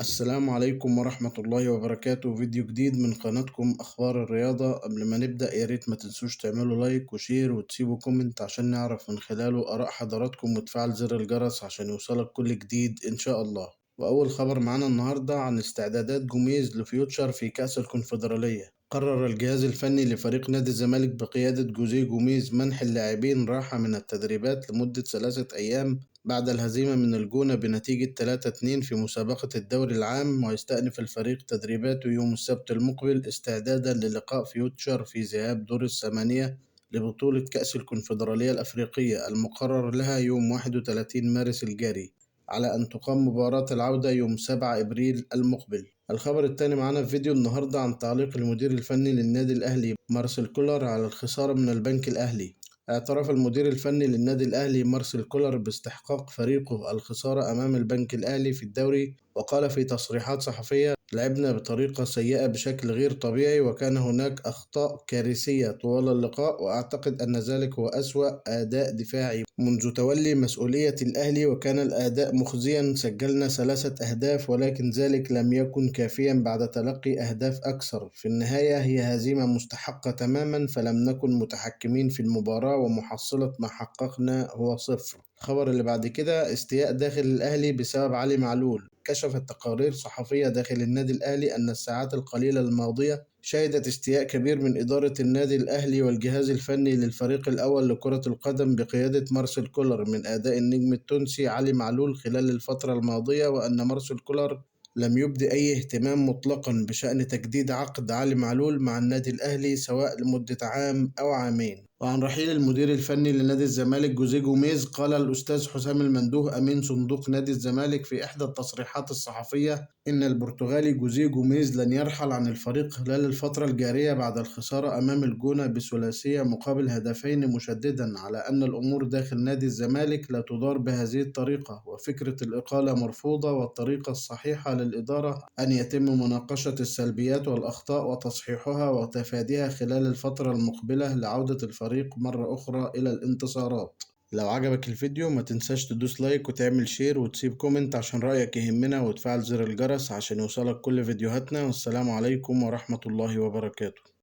السلام عليكم ورحمة الله وبركاته. فيديو جديد من قناتكم أخبار الرياضة. قبل ما نبدأ ياريت ما تنسوش تعملوا لايك وشير وتسيبوا كومنت عشان نعرف من خلاله آراء حضراتكم، وتفعل زر الجرس عشان يوصلك كل جديد إن شاء الله. وأول خبر معانا النهاردة عن استعدادات جوميز لفيوتشر في كأس الكونفدرالية. قرر الجهاز الفني لفريق نادي الزمالك بقيادة جوزيه جوميز منح اللاعبين راحة من التدريبات لمدة 3 أيام بعد الهزيمة من الجونة بنتيجة 3-2 في مسابقة الدوري العام، ويستأنف الفريق تدريباته يوم السبت المقبل استعدادا للقاء فيوتشر في ذهاب دور الثمانية لبطولة كأس الكونفدرالية الأفريقية المقرر لها يوم 31 مارس الجاري، على أن تقام مباراة العودة يوم 7 إبريل المقبل. الخبر الثاني معانا في فيديو النهاردة عن تعليق المدير الفني للنادي الأهلي مارسيل كولر على الخسارة من البنك الأهلي. اعترف المدير الفني للنادي الأهلي مارسيل كولر باستحقاق فريقه الخسارة أمام البنك الأهلي في الدوري، وقال في تصريحات صحفية: لعبنا بطريقة سيئة بشكل غير طبيعي، وكان هناك أخطاء كارثية طوال اللقاء، وأعتقد أن ذلك هو أسوأ أداء دفاعي منذ تولي مسؤولية الأهلي، وكان الأداء مخزيا. سجلنا 3 أهداف ولكن ذلك لم يكن كافيا بعد تلقي أهداف أكثر. في النهاية هي هزيمة مستحقة تماما، فلم نكن متحكمين في المباراة ومحصلة ما حققنا هو 0. الخبر اللي بعد كده: استياء داخل الأهلي بسبب علي معلول. كشفت تقارير صحفية داخل النادي الأهلي أن الساعات القليلة الماضية شهدت استياء كبير من إدارة النادي الأهلي والجهاز الفني للفريق الأول لكرة القدم بقيادة مارسيل كولر من أداء النجم التونسي علي معلول خلال الفترة الماضية، وأن مارسيل كولر لم يبدي أي اهتمام مطلقا بشأن تجديد عقد علي معلول مع النادي الأهلي سواء لمدة عام أو عامين. وعن رحيل المدير الفني لنادي الزمالك جوزيه جوميز، قال الأستاذ حسام المندوه أمين صندوق نادي الزمالك في إحدى التصريحات الصحفية إن البرتغالي جوزيه جوميز لن يرحل عن الفريق خلال الفترة الجارية بعد الخسارة أمام الجونة بثلاثية مقابل هدفين، مشددا على أن الأمور داخل نادي الزمالك لا تدار بهذه الطريقة، وفكرة الإقالة مرفوضة، والطريقة الصحيحة للإدارة أن يتم مناقشة السلبيات والأخطاء وتصحيحها وتفاديها خلال الفترة المقبلة لعودة الفريق مرة أخرى إلى الانتصارات. لو عجبك الفيديو ما تنساش تدوس لايك وتعمل شير وتسيب كومنت عشان رأيك يهمنا، وتفعل زر الجرس عشان يوصلك كل فيديوهاتنا. والسلام عليكم ورحمة الله وبركاته.